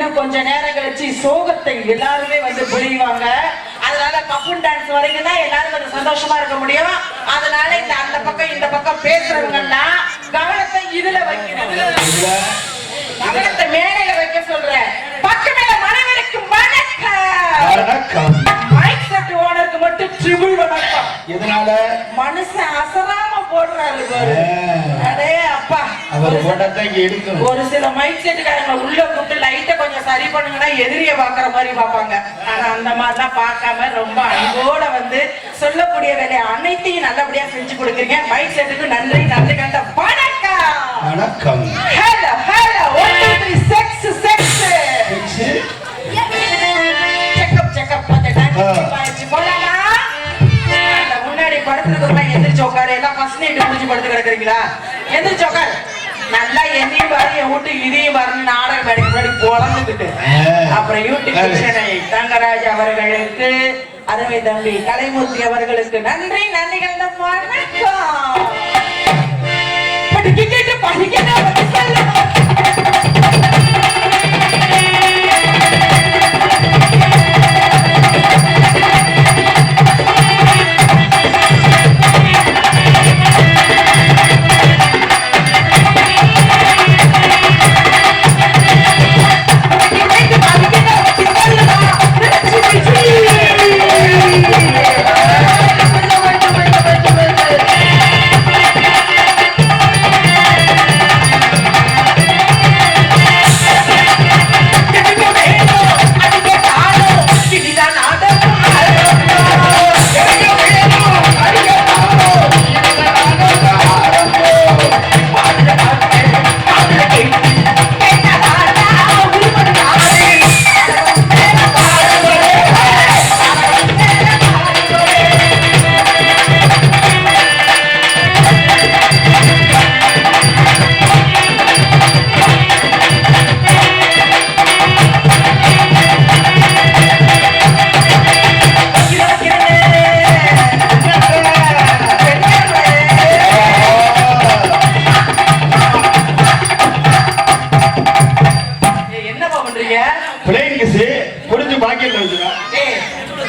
இன்னும் கொஞ்ச நேரம் கழிச்சு சோகத்தை எல்லாருமே வந்து புரியுவாங்க. அதனால கப்புன் டான்ஸ் வரைக்கும் தான் எல்லாரும் கொஞ்சம் சந்தோஷமா இருக்க முடியும். அதனால இந்த அந்த பக்கம் இந்த பக்கம் பேசுறவங்கன்னா கவனத்தை இதுல வைக்கணும், கவனத்தை மேடையில வைக்க சொல்றேன். பக்கம் மேல மனைவருக்கு வணக்கம். மைக் செட் ஓனருக்கு மட்டும் ட்ரிபிள் வணக்கம். எதனால மனுஷன் அசராம போடுறாரு பாரு. அடே அப்பா, அவர் போட்டா இங்க எடுக்கணும். ஒரு சில மைக் செட்டுக்காரங்க உள்ள கூட்டு லைட்ட கொஞ்சம் சரி பண்ணுங்கன்னா எதிரிய பாக்குற மாதிரி பாப்பாங்க. ஆனா அந்த மாதிரிலாம் பார்க்காம ரொம்ப அன்போட வந்து சொல்லக்கூடிய வேலையை அனைத்தையும் நல்லபடியா செஞ்சு கொடுக்குறீங்க. மைக் செட்டுக்கு நன்றி. நன்றி கண்ட வணக்கம். வணக்கம். ஹலோ ஹலோ 1 2 3 6 செக்கப் செக்கப் போலாமா? முன்னாடி படுத்துறதுக்குள்ள எந்திரிச்சு உட்காரு. எல்லாம் ஃபர்ஸ்ட் நைட் முடிஞ்சு படுத்து கிடக்குறீங்களா? எந்திரிச்சு உட்காரு. நல்லா என்னையும் பாரு, என் வீட்டுக்கு இதையும் பாருன்னு நாடகம் மேடைக்கு முன்னாடி பொழந்துக்கிட்டு அப்புறம் யூடியூப் சேனல் தங்கராஜ் அவர்களுக்கு, அருமை தம்பி கலைமூர்த்தி அவர்களுக்கு நன்றி. நன்றி கண்ட வணக்கம். படிக்கிட்டு படிக்கணும்.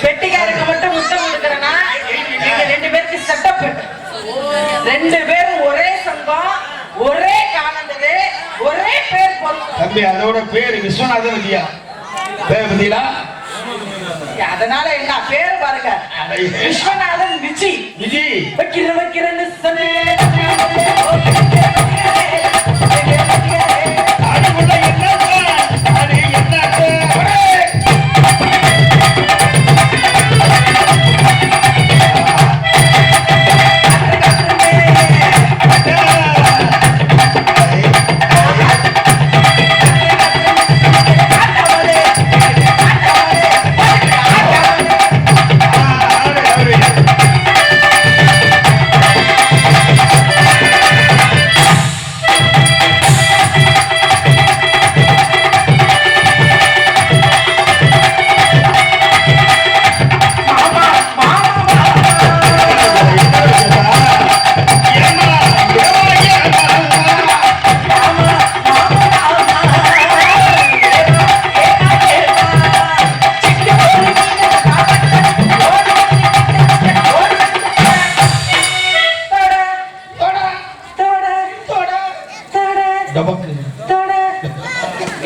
பெட்டிக்காரங்க மட்டும் முத்தம் கொடுக்கறனா? நீங்க ரெண்டு பேருக்கு செட்டப். ரெண்டு பேரும் ஒரே சங்கம், ஒரே காலண்டரு, ஒரே பேர் பொருள். தம்பி அதோட பேர் விஸ்வநாதன் வித்யா. பேர் பத்தியா? அதனால என்ன பேர் பாருங்க, விஸ்வநாதன் விஜி. விஜி வைக்கிறன்னு சொன்னே.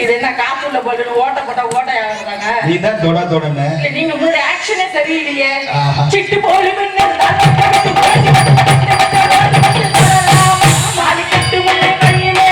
இது என்ன காப்புல போட்டு ஓட்ட போட்டா ஓட்ட ஆகுறாங்க. நீதான் தொட தொடனே. நீங்க முன்னாடி ஆக்ஷனே சரியில்லையே. சிட்டு போலு மின்னல் மாலி கட்டு முன்னே கையிலே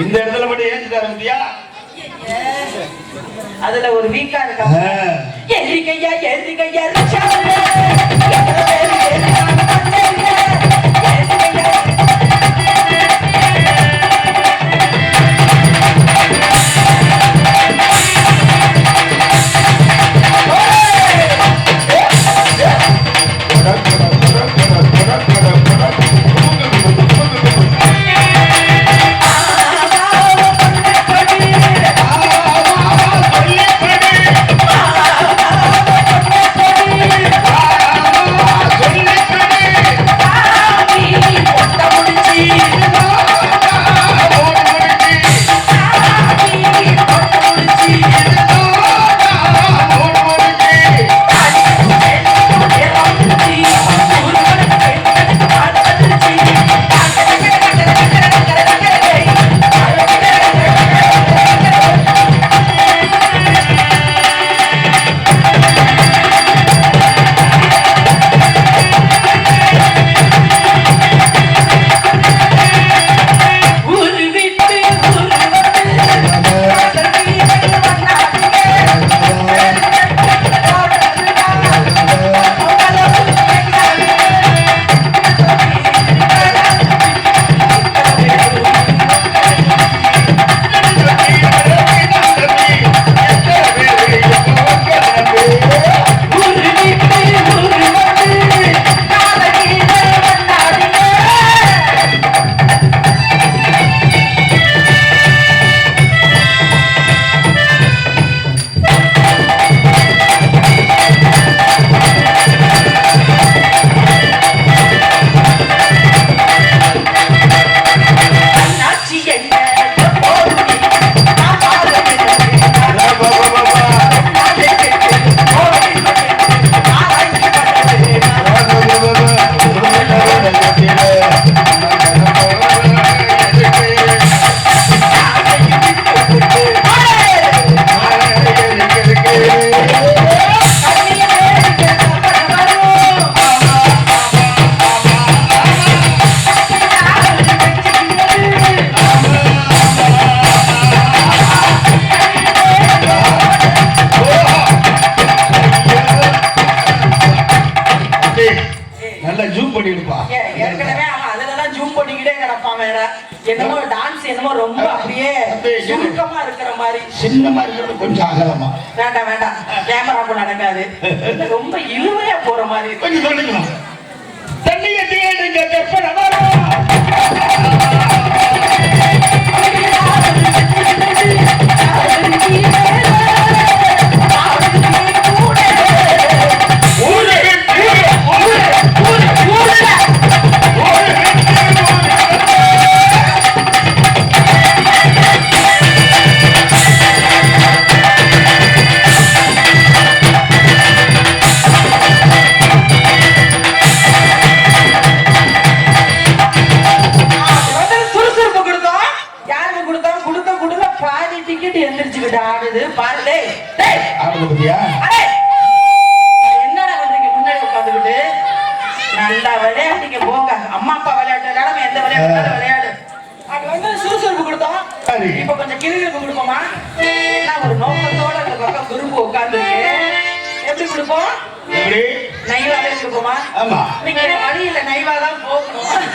இந்த இடத்துல மட்டும் ஏத்துட்டாரு இல்லையா? அதுல ஒரு வீக்கா இருக்கா. எரிகையா எரிகையா What up? என்னமோ ரொம்ப அப்படியே சுருக்கமா இருக்கிற மாதிரி. சின்னமா இருக்கிறது கொஞ்சம் அகலமா. வேண்டாம் வேண்டாம், கேமராக்கு நடக்காது. ரொம்ப இழுவையா போற மாதிரி கொஞ்சம் சொல்லிக்கலாம். தண்ணியை தேடுங்க தெப்பனமா. என்னடா பண்றீங்க? முன்னாடி உட்காந்துக்கிட்டு நல்லா விளையாடுங்க போங்க. அம்மா அப்பா விளையாட்டு எந்த விளையாட்டு விளையாடு. அது வந்து சுறுசுறுப்பு கொடுத்தோம். இப்ப கொஞ்சம் கிருகிருப்பு கொடுப்போமா? நான் ஒரு நோக்கத்தோட அந்த பக்கம் குறும்பு உட்காந்துருக்கு. எப்படி கொடுப்போம்? நைவாவே கொடுப்போமா? நீங்க வழியில நைவாதான் போகணும்.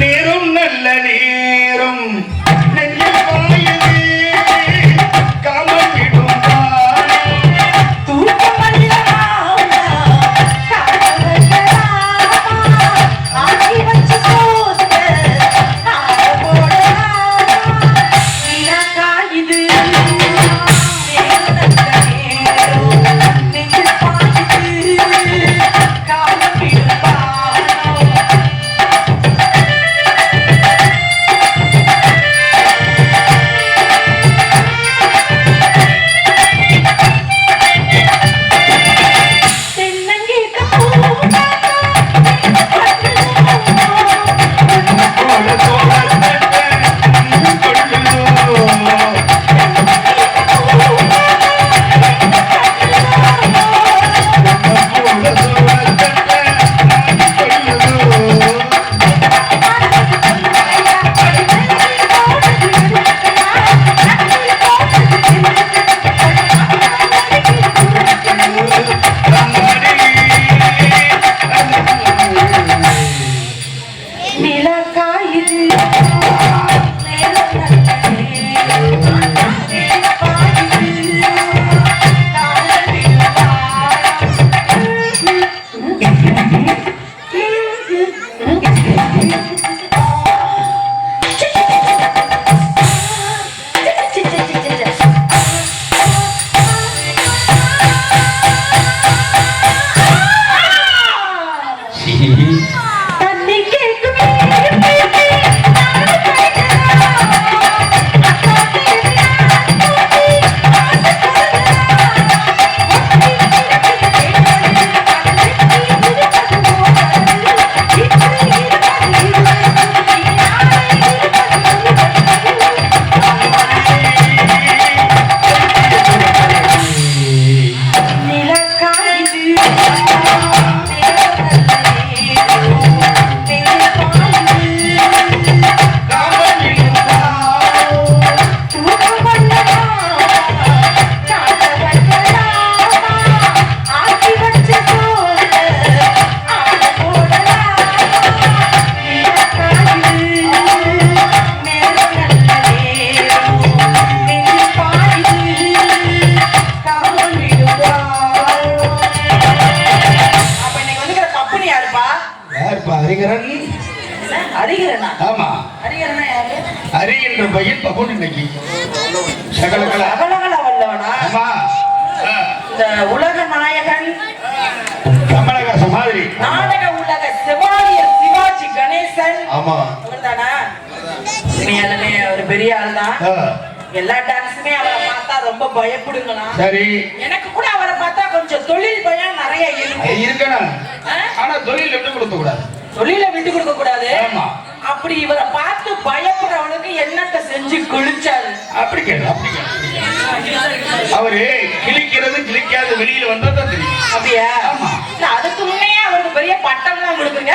நேரும் நல்ல நேரும் உலக நாயகன் கமலஹாச மாதிரி நாடக உலக செவாலியர் சிவாஜி கணேசன். ஆமா, அவர்தானா? ஒரு பெரிய ஆள் தான். எல்லா டான்ஸுமே அவரை பார்த்தா ரொம்ப பயப்படுங்கண்ணா. சரி, எனக்கு கூட அவரை பார்த்தா கொஞ்சம் தொழில் பயம் நிறைய இருக்கணும். ஆனா தொழில் விட்டு கொடுக்க கூடாது. தொழில விட்டு கொடுக்க கூடாது. அப்படி இவரை பார்த்து பயப்படுறவனுக்கு என்னத்தை செஞ்சு குளிச்சாரு? அப்படி கேளு. அவரு கிழிக்கிறது கிழிக்காது வெளியில வந்தா தான் தெரியும். அப்படியா? அதுக்கு முன்னே அவருக்கு பெரிய பட்டம் எல்லாம் கொடுக்குங்க.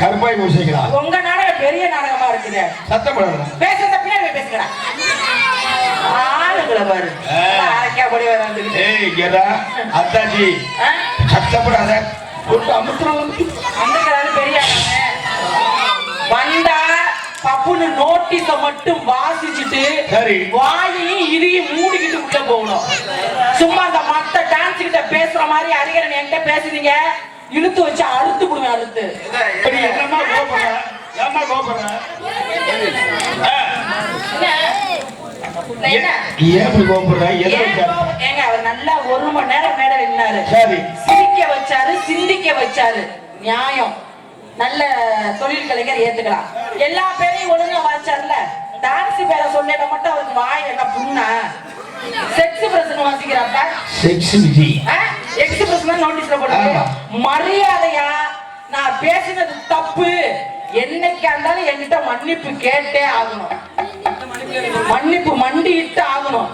கருப்பாய் பூசிக்கிறா. உங்க நாடகம் பெரிய நாடகமா இருக்குது. சத்தம் போடுறா. பேசுறத பின்னாடி பேசுகிறா. ஆளுங்களை பாரு. ஆரக்கா படி வர வந்துட்டு. ஏய் கேடா அத்தாஜி சத்தம் போடாத. போட்டு அமுத்துறாங்க. வந்துக்கிறாரு பெரிய ஆளுங்க. வந்தா பப்புன்னு நோட்டீஸ மட்டும் வாசிச்சுட்டு சரி. வாயையும் இதையும் மூடிக்கிட்டு உள்ள போகணும். சும்மா அந்த மத்த டான்ஸ் கிட்ட பேசுற மாதிரி அறிஞரன் என்கிட்ட பேசுறீங்க, இழுத்து வச்சு அறுத்து கொடுங்க. அறுத்து இப்படி என்னமா கோபப்படுற? ஏமா கோபப்படுற? என்ன ஏன் இப்படி கோபப்படுற? எதை வச்சா? ஏங்க அவர் நல்லா 1 மணி நேரம் மேடை நின்னாரு. சரி. சிரிக்க வச்சாரு, சிந்திக்க வச்சாரு. நியாயம். நல்ல தொழில் கலைஞர் ஏத்துக்கலாம். எல்லா பேரையும் ஒழுங்கா வாச்சார்ல. டான்ஸ் பேரை சொன்னேன் மட்டும் அவருக்கு வாய் என்ன புண்ணா? செக்ஸ் பிரசன் வாசிக்கிறாப்ப. செக்ஸ் விதி. எக்ஸ்பிரஸ் நோட்டீஸ்ல போடுங்க. மரியாதையா நான் பேசினது தப்பு, என்னைக்கா இருந்தாலும் என்கிட்ட மன்னிப்பு கேட்டே ஆகணும். மன்னிப்பு மண்டிட்டு ஆகணும்.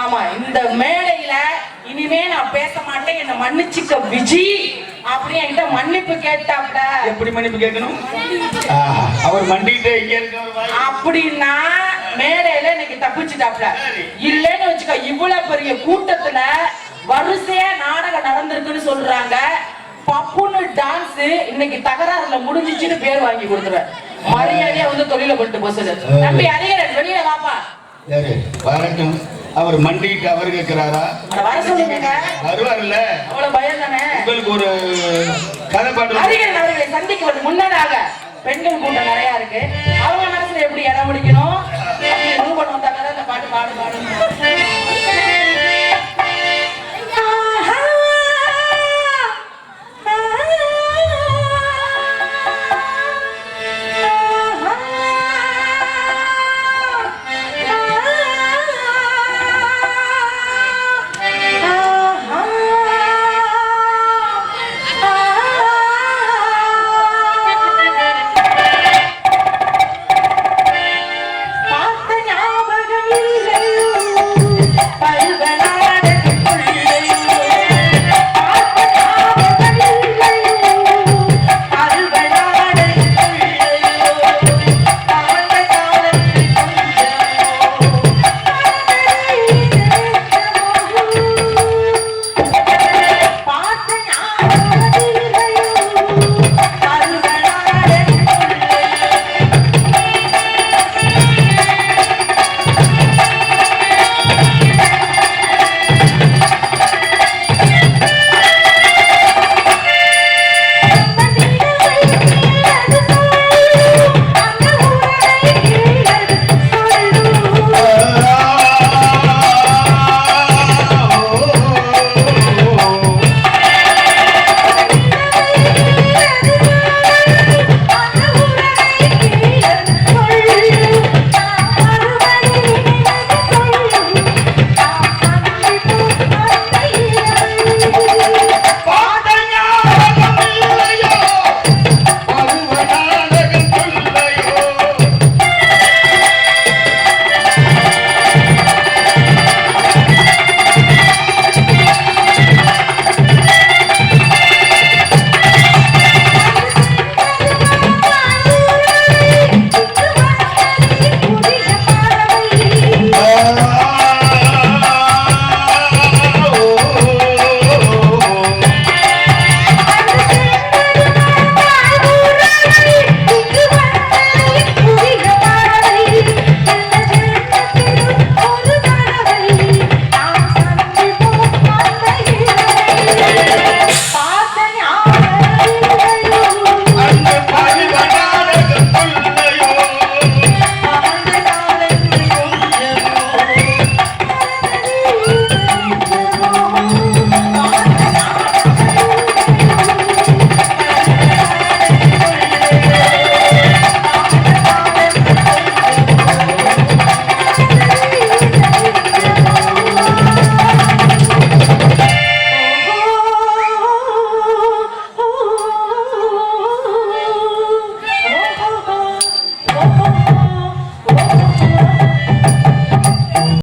ஆமா, இந்த மேடையில இனிமே நான் பேச மாட்டேன், என்ன மன்னிச்சுக்க விஜி அப்படி என்கிட்ட மன்னிப்பு கேட்டாப்ல. எப்படி மன்னிப்பு கேட்கணும்? அவர் மண்டிட்டு இங்க இருக்கவர் அப்படின்னா மேடையில இன்னைக்கு தப்பிச்சுட்டாப்ல. இல்லன்னு வச்சுக்க, இவ்வளவு பெரிய கூட்டத்துல வரிசையா நாடகம் நடந்திருக்குன்னு சொல்றாங்க. பப்புன்னு டான்ஸ் இன்னைக்கு தகராறுல முடிஞ்சிச்சுன்னு பேர் வாங்கி கொடுத்துருவேன். மரியாதையா வந்து தொழில போட்டு போசுது. தம்பி அறிஞர் வெளியில வாப்பா. யாரு வரட்டும். அவர் மண்டிட்டு அவர் கேட்கிறாரா? வர சொல்லுங்க. வருவார்ல. அவ்வளவு பயம் தானே உங்களுக்கு? ஒரு கதை பாட்டு. அறிஞர் அவர்களை சந்திக்குவது முன்னதாக பெண்கள் கூட்டம் நிறைய இருக்கு. அவங்க மனசுல எப்படி இடம் பிடிக்கணும் அப்படி மூவ் பண்ண வந்தாங்க. பாட்டு பாடு பாடு